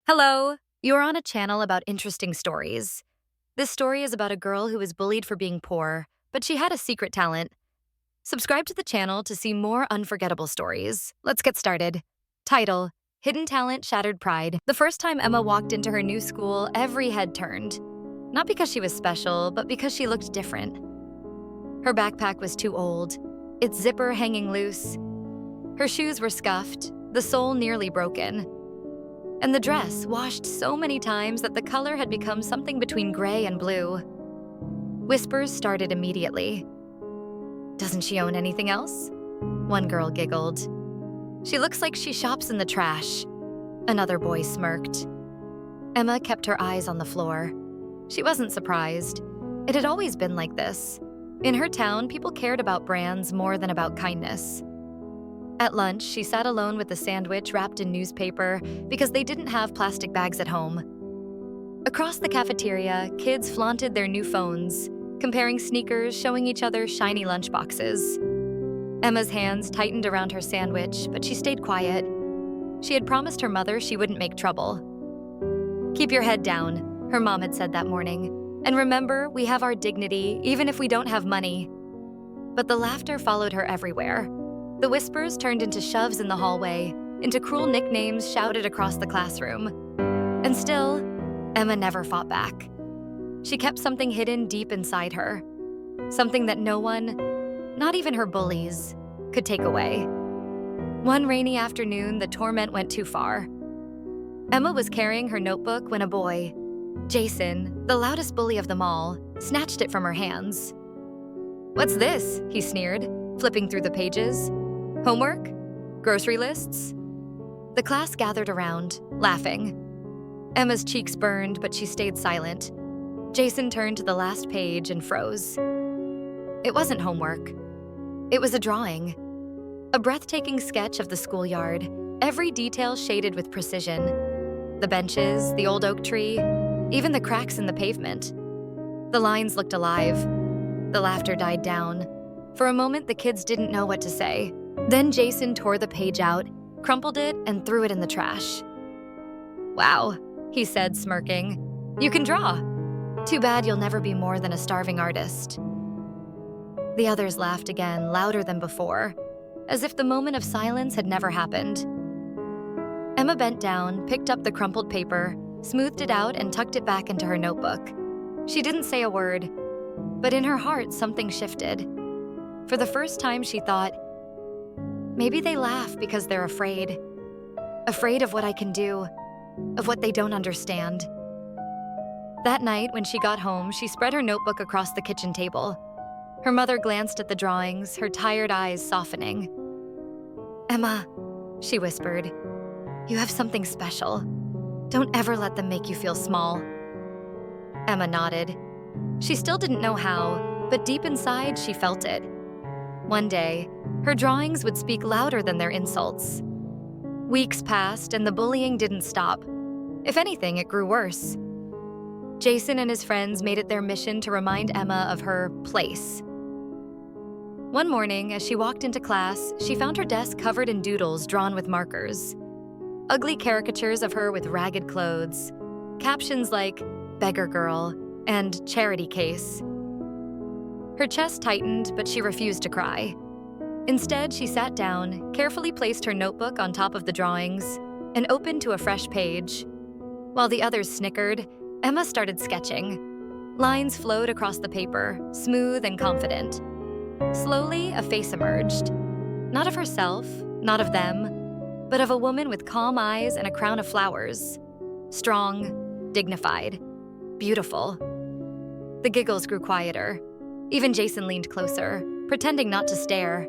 Hello, you're on a channel about interesting stories. This story is about a girl who was bullied for being poor, but she had a secret talent. Subscribe to the channel to see more unforgettable stories. Let's get started. Title: Hidden Talent, Shattered Pride. The first time Emma walked into her new school, every head turned. Not because she was special, but because she looked different. Her backpack was too old, its zipper hanging loose. Her shoes were scuffed, the sole nearly broken. And the dress washed so many times that the color had become something between gray and blue. Whispers started immediately. "Doesn't she own anything else?" One girl giggled. "She looks like she shops in the trash." Another boy smirked. Emma kept her eyes on the floor. She wasn't surprised. It had always been like this. In her town, people cared about brands more than about kindness. At lunch, she sat alone with a sandwich wrapped in newspaper because they didn't have plastic bags at home. Across the cafeteria, kids flaunted their new phones, comparing sneakers, showing each other shiny lunchboxes. Emma's hands tightened around her sandwich, but she stayed quiet. She had promised her mother she wouldn't make trouble. "Keep your head down," her mom had said that morning. "And remember, we have our dignity, even if we don't have money." But the laughter followed her everywhere. The whispers turned into shoves in the hallway, into cruel nicknames shouted across the classroom. And still, Emma never fought back. She kept something hidden deep inside her, something that no one, not even her bullies, could take away. One rainy afternoon, the torment went too far. Emma was carrying her notebook when a boy, Jason, the loudest bully of them all, snatched it from her hands. "What's this?" he sneered, flipping through the pages. "Homework? Grocery lists?" The class gathered around, laughing. Emma's cheeks burned, but she stayed silent. Jason turned to the last page and froze. It wasn't homework. It was a drawing. A breathtaking sketch of the schoolyard, every detail shaded with precision. The benches, the old oak tree, even the cracks in the pavement. The lines looked alive. The laughter died down. For a moment, the kids didn't know what to say. Then Jason tore the page out, crumpled it, and threw it in the trash. "Wow," he said, smirking. "You can draw. Too bad you'll never be more than a starving artist." The others laughed again, louder than before, as if the moment of silence had never happened. Emma bent down, picked up the crumpled paper, smoothed it out, and tucked it back into her notebook. She didn't say a word, but in her heart, something shifted. For the first time, she thought, maybe they laugh because they're afraid. Afraid of what I can do, of what they don't understand. That night, when she got home, she spread her notebook across the kitchen table. Her mother glanced at the drawings, her tired eyes softening. "Emma," she whispered, "you have something special. Don't ever let them make you feel small." Emma nodded. She still didn't know how, but deep inside, she felt it. One day, her drawings would speak louder than their insults. Weeks passed, and the bullying didn't stop. If anything, it grew worse. Jason and his friends made it their mission to remind Emma of her place. One morning, as she walked into class, she found her desk covered in doodles drawn with markers. Ugly caricatures of her with ragged clothes. Captions like, "Beggar Girl," and "Charity Case." Her chest tightened, but she refused to cry. Instead, she sat down, carefully placed her notebook on top of the drawings, and opened to a fresh page. While the others snickered, Emma started sketching. Lines flowed across the paper, smooth and confident. Slowly, a face emerged. Not of herself, not of them, but of a woman with calm eyes and a crown of flowers. Strong, dignified, beautiful. The giggles grew quieter. Even Jason leaned closer, pretending not to stare.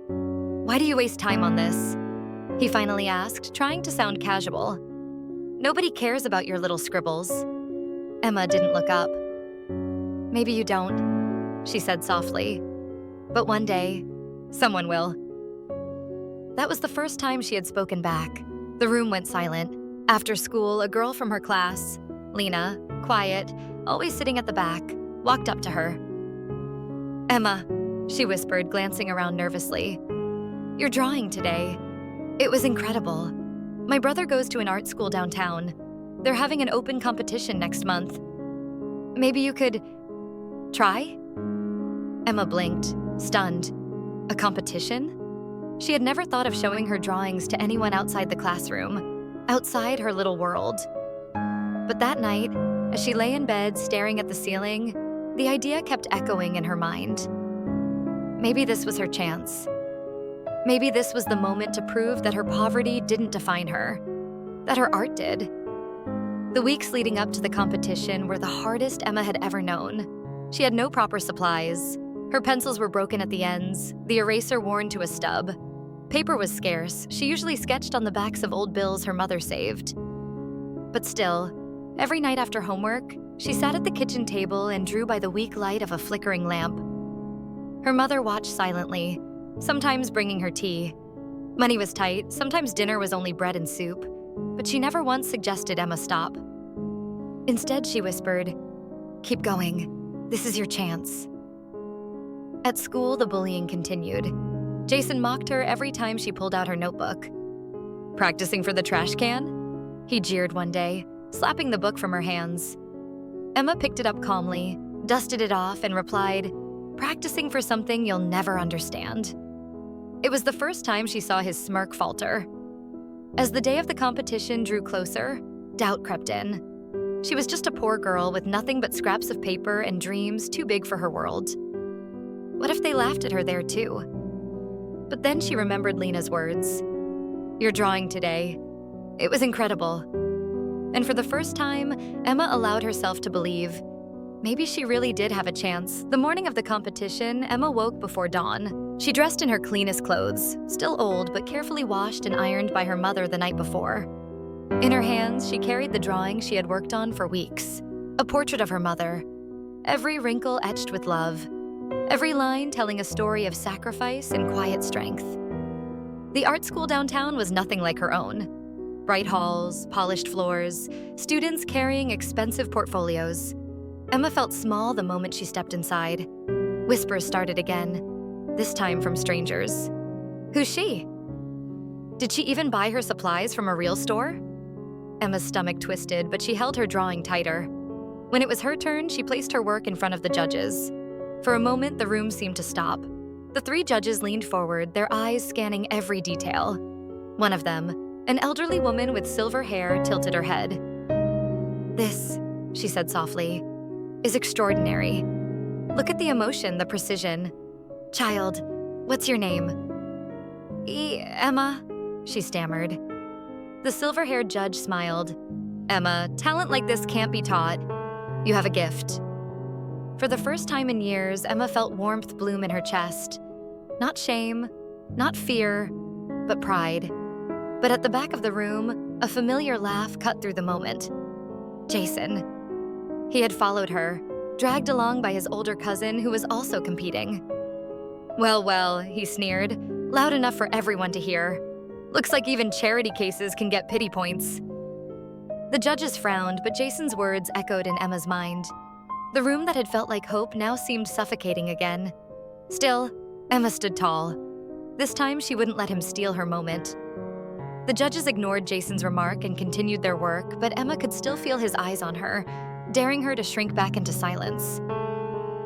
"Why do you waste time on this?" he finally asked, trying to sound casual. "Nobody cares about your little scribbles." Emma didn't look up. "Maybe you don't," she said softly. "But one day, someone will." That was the first time she had spoken back. The room went silent. After school, a girl from her class, Lena, quiet, always sitting at the back, walked up to her. "Emma," she whispered, glancing around nervously. "Your drawing today. It was incredible. My brother goes to an art school downtown. They're having an open competition next month. Maybe you could try? Emma blinked, stunned. A competition? She had never thought of showing her drawings to anyone outside the classroom, outside her little world. But that night, as she lay in bed staring at the ceiling, the idea kept echoing in her mind. Maybe this was her chance. Maybe this was the moment to prove that her poverty didn't define her, that her art did. The weeks leading up to the competition were the hardest Emma had ever known. She had no proper supplies. Her pencils were broken at the ends, the eraser worn to a stub. Paper was scarce. She usually sketched on the backs of old bills her mother saved. But still, every night after homework, she sat at the kitchen table and drew by the weak light of a flickering lamp. Her mother watched silently, sometimes bringing her tea. Money was tight, sometimes dinner was only bread and soup, but she never once suggested Emma stop. Instead, she whispered, "Keep going. This is your chance." At school, the bullying continued. Jason mocked her every time she pulled out her notebook. "Practicing for the trash can?" He jeered one day, slapping the book from her hands. Emma picked it up calmly, dusted it off, and replied, "Practicing for something you'll never understand." It was the first time she saw his smirk falter. As the day of the competition drew closer, doubt crept in. She was just a poor girl with nothing but scraps of paper and dreams too big for her world. What if they laughed at her there too? But then she remembered Lena's words. "Your drawing today. It was incredible." And for the first time, Emma allowed herself to believe. Maybe she really did have a chance. The morning of the competition, Emma woke before dawn. She dressed in her cleanest clothes, still old but carefully washed and ironed by her mother the night before. In her hands, she carried the drawing she had worked on for weeks, a portrait of her mother, every wrinkle etched with love, every line telling a story of sacrifice and quiet strength. The art school downtown was nothing like her own. Bright halls, polished floors, students carrying expensive portfolios. Emma felt small the moment she stepped inside. Whispers started again, this time from strangers. Who's she? Did she even buy her supplies from a real store? Emma's stomach twisted, but she held her drawing tighter. When it was her turn, she placed her work in front of the judges. For a moment, the room seemed to stop. The three judges leaned forward, their eyes scanning every detail. One of them, an elderly woman with silver hair, tilted her head. "This," she said softly, "is extraordinary. Look at the emotion, the precision. Child, what's your name?" Emma," she stammered. The silver-haired judge smiled. "Emma, talent like this can't be taught. You have a gift." For the first time in years, Emma felt warmth bloom in her chest. Not shame, not fear, but pride. But at the back of the room, a familiar laugh cut through the moment. Jason. He had followed her, dragged along by his older cousin who was also competing. "Well, well," he sneered, loud enough for everyone to hear. "Looks like even charity cases can get pity points." The judges frowned, but Jason's words echoed in Emma's mind. The room that had felt like hope now seemed suffocating again. Still, Emma stood tall. This time, she wouldn't let him steal her moment. The judges ignored Jason's remark and continued their work, but Emma could still feel his eyes on her, daring her to shrink back into silence.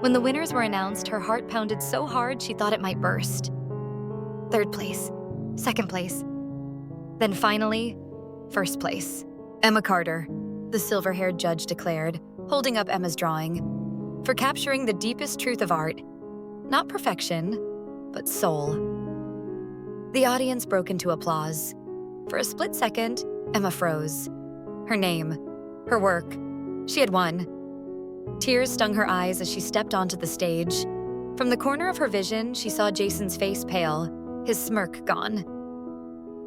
When the winners were announced, her heart pounded so hard she thought it might burst. Third place, second place, then finally, first place. "Emma Carter," the silver-haired judge declared, holding up Emma's drawing, "for capturing the deepest truth of art. Not perfection, but soul." The audience broke into applause. For a split second, Emma froze. Her name, her work, she had won. Tears stung her eyes as she stepped onto the stage. From the corner of her vision, she saw Jason's face pale, his smirk gone.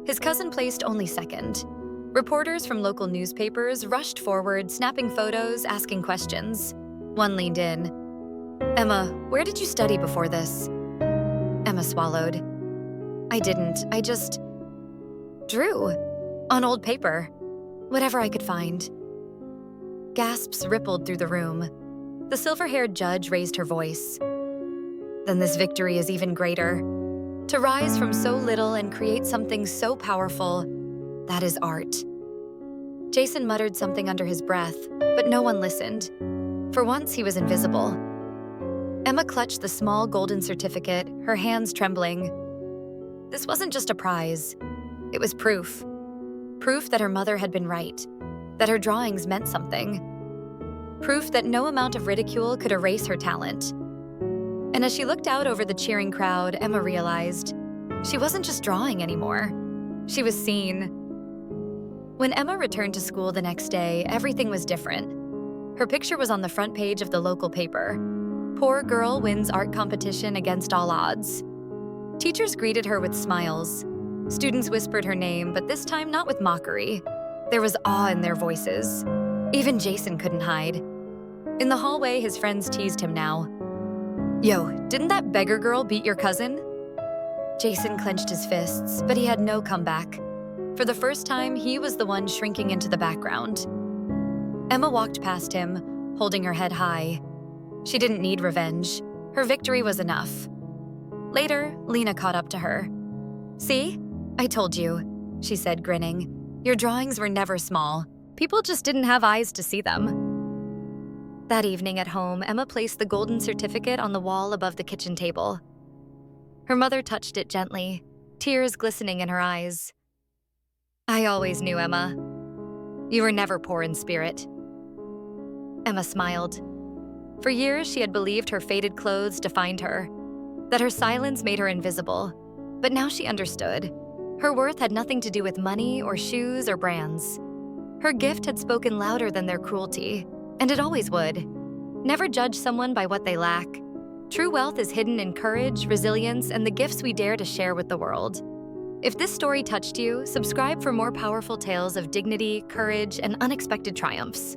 His cousin placed only second. Reporters from local newspapers rushed forward, snapping photos, asking questions. One leaned in. "Emma, where did you study before this?" Emma swallowed. "I didn't. I just drew. On old paper. Whatever I could find." Gasps rippled through the room. The silver-haired judge raised her voice. "Then this victory is even greater. To rise from so little and create something so powerful, that is art. Jason muttered something under his breath, but no one listened. For once, he was invisible. Emma clutched the small golden certificate, her hands trembling. This wasn't just a prize. It was proof. Proof that her mother had been right, that her drawings meant something. Proof that no amount of ridicule could erase her talent. And as she looked out over the cheering crowd, Emma realized she wasn't just drawing anymore. She was seen. When Emma returned to school the next day, everything was different. Her picture was on the front page of the local paper. Poor girl wins art competition against all odds. Teachers greeted her with smiles. Students whispered her name, but this time not with mockery. There was awe in their voices. Even Jason couldn't hide. In the hallway, his friends teased him now. "Yo, didn't that beggar girl beat your cousin?" Jason clenched his fists, but he had no comeback. For the first time, he was the one shrinking into the background. Emma walked past him, holding her head high. She didn't need revenge. Her victory was enough. Later, Lena caught up to her. "See? I told you," she said, grinning. "Your drawings were never small. People just didn't have eyes to see them." That evening at home, Emma placed the golden certificate on the wall above the kitchen table. Her mother touched it gently, tears glistening in her eyes. "I always knew, Emma. You were never poor in spirit." Emma smiled. For years, she had believed her faded clothes defined her, that her silence made her invisible. But now she understood. Her worth had nothing to do with money or shoes or brands. Her gift had spoken louder than their cruelty, and it always would. Never judge someone by what they lack. True wealth is hidden in courage, resilience, and the gifts we dare to share with the world. If this story touched you, subscribe for more powerful tales of dignity, courage, and unexpected triumphs.